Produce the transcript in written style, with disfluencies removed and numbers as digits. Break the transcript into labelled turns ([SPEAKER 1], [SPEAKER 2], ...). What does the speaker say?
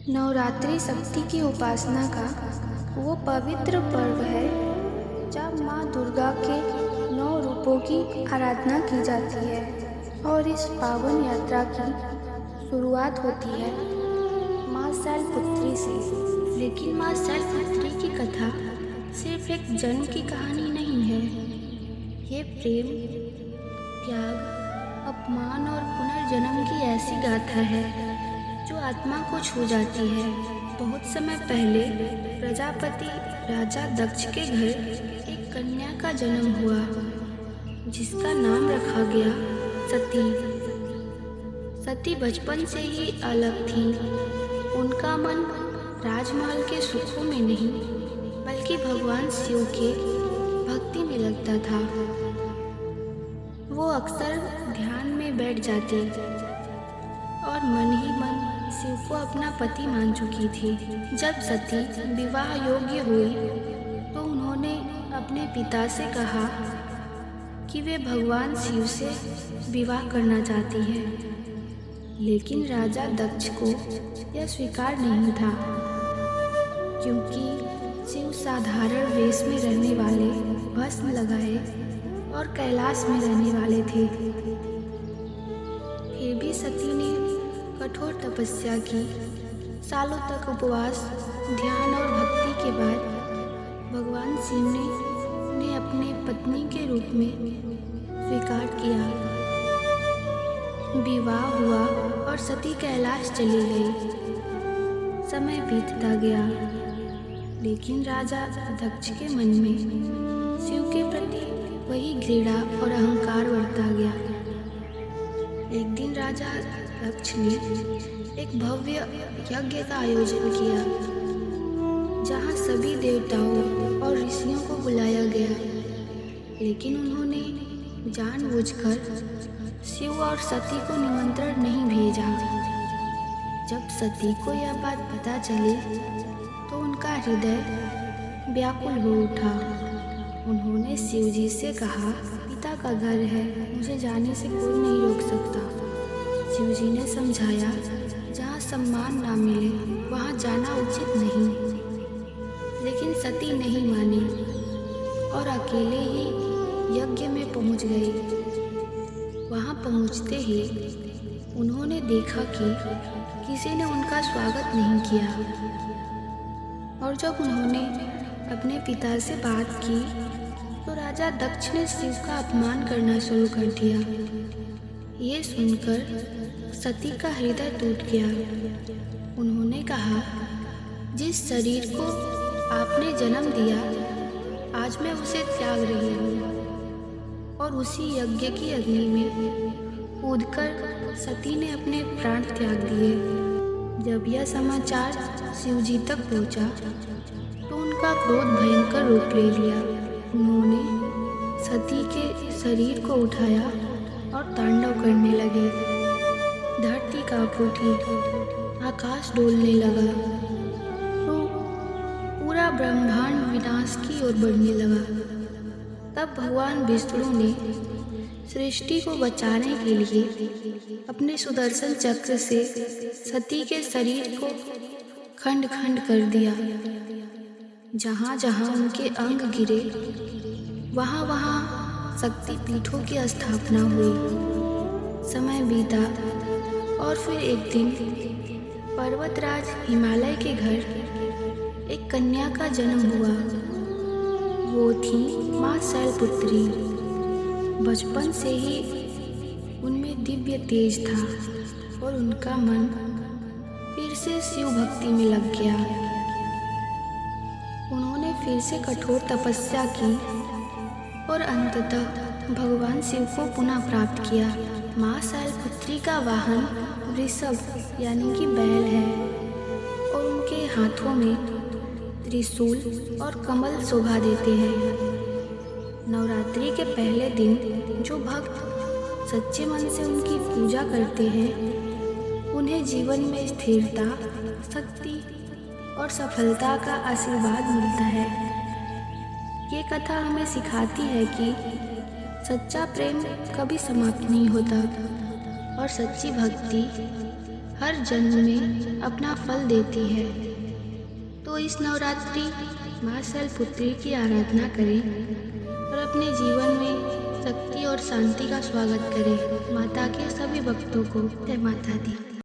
[SPEAKER 1] नवरात्रि शक्ति की उपासना का वो पवित्र पर्व है जब माँ दुर्गा के 9 रूपों की आराधना की जाती है और इस पावन यात्रा की शुरुआत होती है माँ शैलपुत्री से। लेकिन माँ शैलपुत्री की कथा सिर्फ एक जन्म की कहानी नहीं है। ये प्रेम, त्याग, अपमान और पुनर्जन्म की ऐसी गाथा है जो आत्मा को छू जाती है। बहुत समय पहले प्रजापति राजा दक्ष के घर एक कन्या का जन्म हुआ जिसका नाम रखा गया सती। सती बचपन से ही अलग थी। उनका मन राजमहल के सुखों में नहीं बल्कि भगवान शिव के भक्ति में लगता था। वो अक्सर ध्यान में बैठ जाती और मन ही मन शिव को अपना पति मान चुकी थी। जब सती विवाह योग्य हुई तो उन्होंने अपने पिता से कहा कि वे भगवान शिव से विवाह करना चाहती हैं। लेकिन राजा दक्ष को यह स्वीकार नहीं था क्योंकि शिव साधारण वेश में रहने वाले, भस्म लगाए और कैलाश में रहने वाले थे। फिर भी सती ने कठोर तपस्या की। सालों तक उपवास, ध्यान और भक्ति के बाद भगवान शिव ने उन्हें अपने पत्नी के रूप में स्वीकार किया। विवाह हुआ और सती कैलाश चली गई। समय बीतता गया लेकिन राजा दक्ष के मन में शिव के प्रति वही घृणा और अहंकार बढ़ता गया। एक दिन राजा दक्ष ने एक भव्य यज्ञ का आयोजन किया जहां सभी देवताओं और ऋषियों को बुलाया गया। लेकिन उन्होंने जानबूझकर शिव और सती को निमंत्रण नहीं भेजा। जब सती को यह बात पता चली तो उनका हृदय व्याकुल हो उठा। उन्होंने शिव जी से कहा, पिता का घर है, मुझे जाने से कोई नहीं रोक सकता। शिव जी ने समझाया, जहाँ सम्मान ना मिले वहाँ जाना उचित नहीं। लेकिन सती नहीं मानी और अकेले ही यज्ञ में पहुँच गई। वहाँ पहुँचते ही उन्होंने देखा कि किसी ने उनका स्वागत नहीं किया और जब उन्होंने अपने पिता से बात की तो राजा दक्ष ने शिव का अपमान करना शुरू कर दिया। ये सुनकर सती का हृदय टूट गया। उन्होंने कहा, जिस शरीर को आपने जन्म दिया आज मैं उसे त्याग रही हूँ। और उसी यज्ञ की अग्नि में कूदकर सती ने अपने प्राण त्याग दिए। जब यह समाचार शिव जी तक पहुँचा तो उनका क्रोध भयंकर रूप ले लिया। उन्होंने सती के शरीर को उठाया और तांडव करने लगे। धरती कांप उठी, आकाश डोलने लगा तो पूरा ब्रह्मांड विनाश की ओर बढ़ने लगा। तब भगवान विष्णु ने सृष्टि को बचाने के लिए अपने सुदर्शन चक्र से सती के शरीर को खंड खंड कर दिया। जहाँ जहाँ उनके अंग गिरे वहाँ वहाँ शक्ति पीठों की स्थापना हुई। समय बीता और फिर एक दिन पर्वतराज हिमालय के घर एक कन्या का जन्म हुआ। वो थी माँ शैलपुत्री। बचपन से ही उनमें दिव्य तेज था और उनका मन फिर से शिव भक्ति में लग गया। उन्होंने फिर से कठोर तपस्या की और अंततः भगवान शिव को पुनः प्राप्त किया। माँ शैलपुत्री का वाहन वृषभ यानी कि बैल है और उनके हाथों में त्रिशूल और कमल शोभा देते हैं। नवरात्रि के पहले दिन जो भक्त सच्चे मन से उनकी पूजा करते हैं उन्हें जीवन में स्थिरता, शक्ति और सफलता का आशीर्वाद मिलता है। ये कथा हमें सिखाती है कि सच्चा प्रेम कभी समाप्त नहीं होता और सच्ची भक्ति हर जन्म में अपना फल देती है। तो इस नवरात्रि माँ शैलपुत्री की आराधना करें और अपने जीवन में शक्ति और शांति का स्वागत करें। माता के सभी भक्तों को जय माता दी।